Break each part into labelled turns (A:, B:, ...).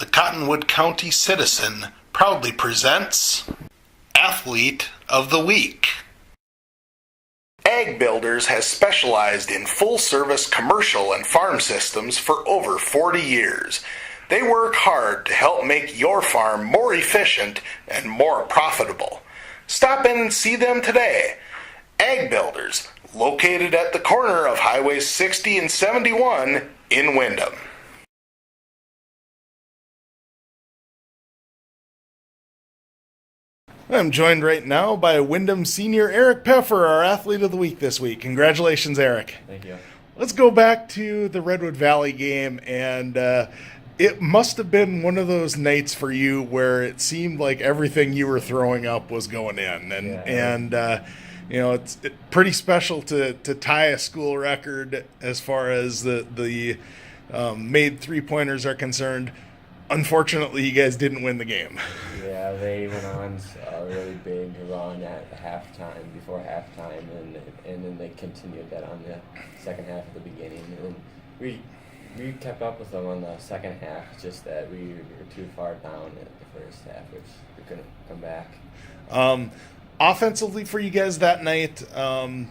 A: The Cottonwood County Citizen proudly presents Athlete of the Week. Ag Builders has specialized in full-service commercial and farm systems for over 40 years. They work hard to help make your farm more efficient and more profitable. Stop in and see them today. Ag Builders, located at the corner of Highways 60 and 71 in Windham. I'm joined right now by Windham senior Eric Pfeffer, our Athlete of the Week this week. Congratulations, Eric.
B: Thank you.
A: Let's go back to the Redwood Valley game, and it must have been one of those nights for you where it seemed like everything you were throwing up was going in, and it's pretty special to tie a school record as far as the made three-pointers are concerned. Unfortunately, you guys didn't win the game.
B: Yeah, they went on a really big run at before halftime, and then they continued that on the second half of the beginning. And we kept up with them on the second half, it's just that we were too far down at the first half, which we couldn't come back.
A: Offensively for you guys that night, and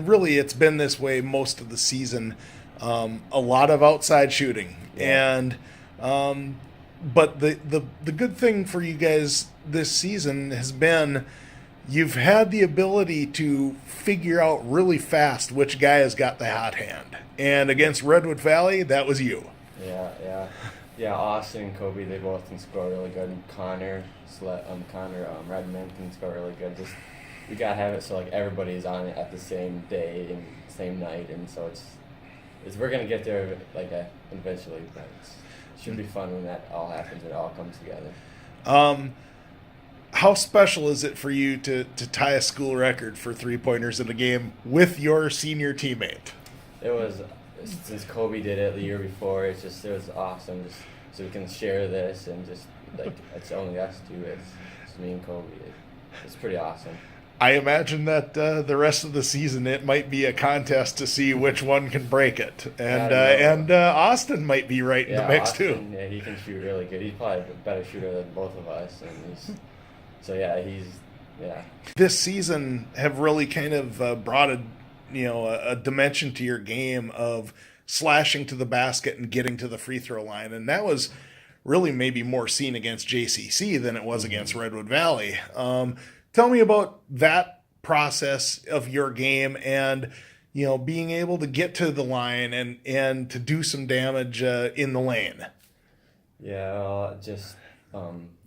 A: really it's been this way most of the season. A lot of outside shooting, and but the good thing for you guys this season has been you've had the ability to figure out really fast which guy has got the hot hand. And against Redwood Valley, that was you.
B: Yeah. Austin and Kobe, they both can score really good. And Connor Redmond can score really good. Just we gotta have it so like everybody's on it at the same day and same night, and so it's we're gonna get there eventually, but it should be fun when that all happens and it all comes together.
A: How special is it for you to tie a school record for three-pointers in a game with your senior teammate?
B: It was, since Kobe did it the year before, it was awesome just so we can share this and just like it's only us two, it's me and Kobe. It's pretty awesome.
A: I imagine that the rest of the season it might be a contest to see which one can break it, and Austin might be right in the mix
B: Austin,
A: too.
B: Yeah, he can shoot really good. He's probably a better shooter than both of us, and
A: This season have really kind of brought a dimension to your game of slashing to the basket and getting to the free throw line, and that was really maybe more seen against JCC than it was against Redwood Valley. Tell me about that process of your game and, being able to get to the line and to do some damage in the lane.
B: Yeah,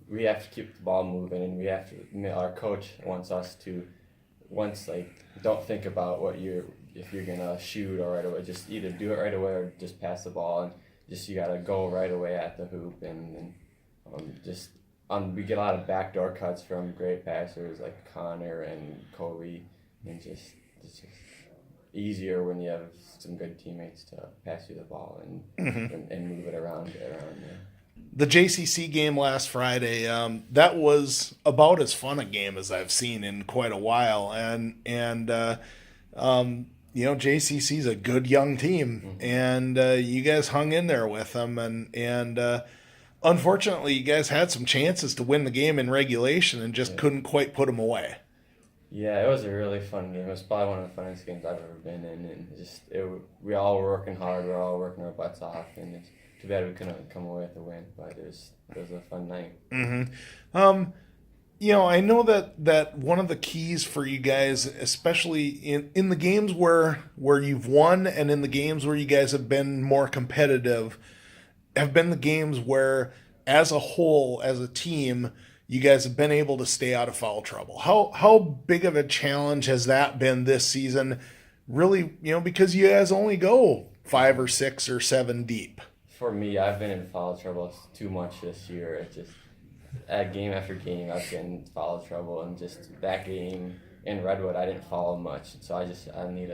B: we have to keep the ball moving, and our coach wants us to, don't think about if you're going to shoot or right away, just either do it right away or just pass the ball, and just you got to go right away at the hoop, and we get a lot of backdoor cuts from great passers like Connor and Kobe, and it's just easier when you have some good teammates to pass you the ball and move it around there.
A: The JCC game last Friday, that was about as fun a game as I've seen in quite a while, and JCC's a good young team, and you guys hung in there with them, and unfortunately, you guys had some chances to win the game in regulation and just couldn't quite put them away.
B: Yeah, it was a really fun game. It was probably one of the funnest games I've ever been in, and we all were working hard. We were all working our butts off, and it's too bad we couldn't come away with a win. But it was a fun night.
A: Mm-hmm. I know that one of the keys for you guys, especially in the games where you've won and in the games where you guys have been more competitive, have been the games where, as a whole, as a team, you guys have been able to stay out of foul trouble. How big of a challenge has that been this season? Really, because you guys only go 5 or 6 or 7 deep.
B: For me, I've been in foul trouble too much this year. It's just game after game, I've been in foul trouble, and just that game in Redwood, I didn't foul much. So I need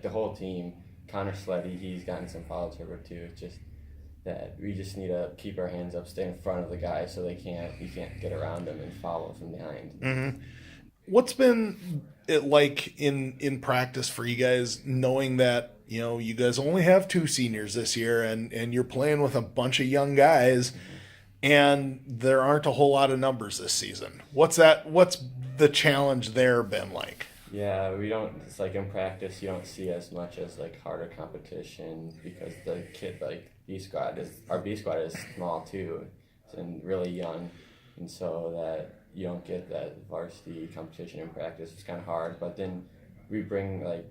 B: the whole team. Connor Sleddy, he's gotten some foul trouble too. It's just that we just need to keep our hands up, stay in front of the guy so you can't get around them and foul from behind.
A: Mm-hmm. What's been it like in practice for you guys, knowing that you guys only have 2 seniors this year, and you're playing with a bunch of young guys, and there aren't a whole lot of numbers this season. What's the challenge there been like?
B: Yeah, we don't. It's like in practice, you don't see as much as like harder competition because the kid like our B squad is small too, and really young, and so that you don't get that varsity competition in practice. It's kind of hard, but then we bring like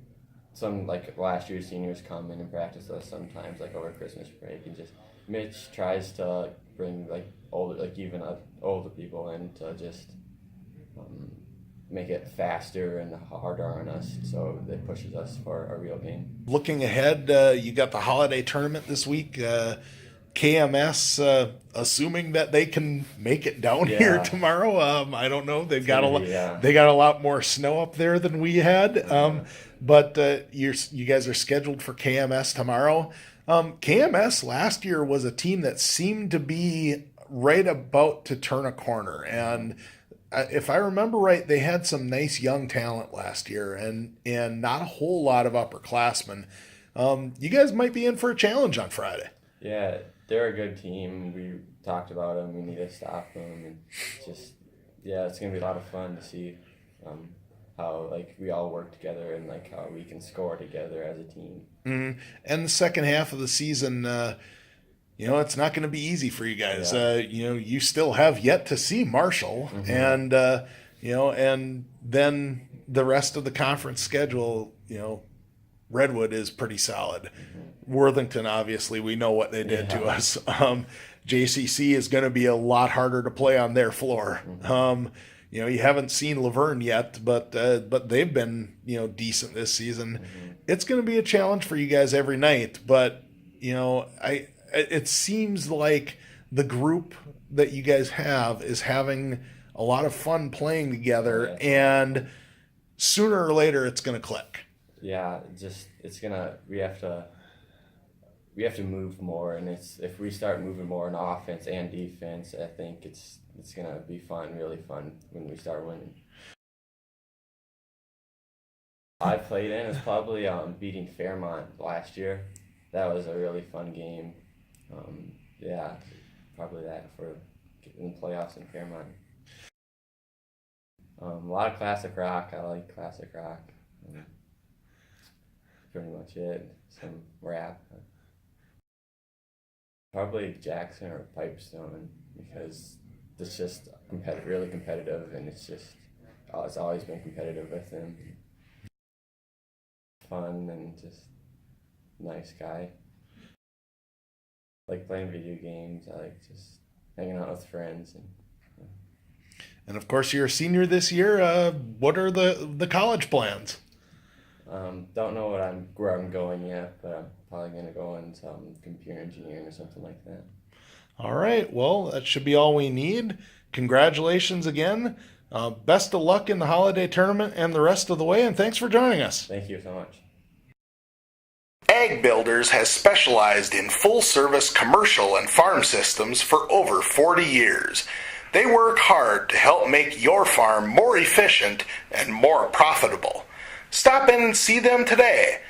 B: some like last year's seniors come in and practice us sometimes like over Christmas break, and just Mitch tries to bring like older people in to just make it faster and harder on us, so it pushes us for a real game.
A: Looking ahead, you got the holiday tournament this week. KMS, assuming that they can make it down here tomorrow. I don't know. They got a lot more snow up there than we had. But you guys are scheduled for KMS tomorrow. KMS last year was a team that seemed to be right about to turn a corner, and if I remember right, they had some nice young talent last year, and not a whole lot of upperclassmen. You guys might be in for a challenge on Friday.
B: Yeah, they're a good team. We talked about them. We need to stop them, and it's gonna be a lot of fun to see how like we all work together and like how we can score together as a team.
A: Mm-hmm. And the second half of the season, it's not going to be easy for you guys. You still have yet to see Marshall, and and then the rest of the conference schedule. Redwood is pretty solid. Worthington, obviously, we know what they did to us. JCC is going to be a lot harder to play on their floor. You haven't seen Laverne yet, but they've been decent this season. It's going to be a challenge for you guys every night, but it seems like the group that you guys have is having a lot of fun playing together, and sooner or later it's going to click.
B: Yeah, we have to move more, and if we start moving more in offense and defense, I think it's gonna be fun, really fun when we start winning. I played in is probably beating Fairmont last year. That was a really fun game. Probably that for in the playoffs in Fairmont. A lot of classic rock. I like classic rock. Pretty much it. Some rap. Probably Jackson or Pipestone, because it's just really competitive, and it's always been competitive with him. Fun and just nice guy. Like playing video games. I like just hanging out with friends
A: And of course, you're a senior this year. What are the college plans?
B: Don't know where I'm going yet, but I'm probably going to go into computer engineering or something like that.
A: All right. Well, that should be all we need. Congratulations again. Best of luck in the holiday tournament and the rest of the way, and thanks for joining us.
B: Thank you so much.
A: Ag Builders has specialized in full-service commercial and farm systems for over 40 years. They work hard to help make your farm more efficient and more profitable. Stop in and see them today.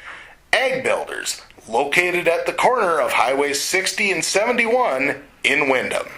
A: Ag Builders, located at the corner of Highways 60 and 71 in Windham.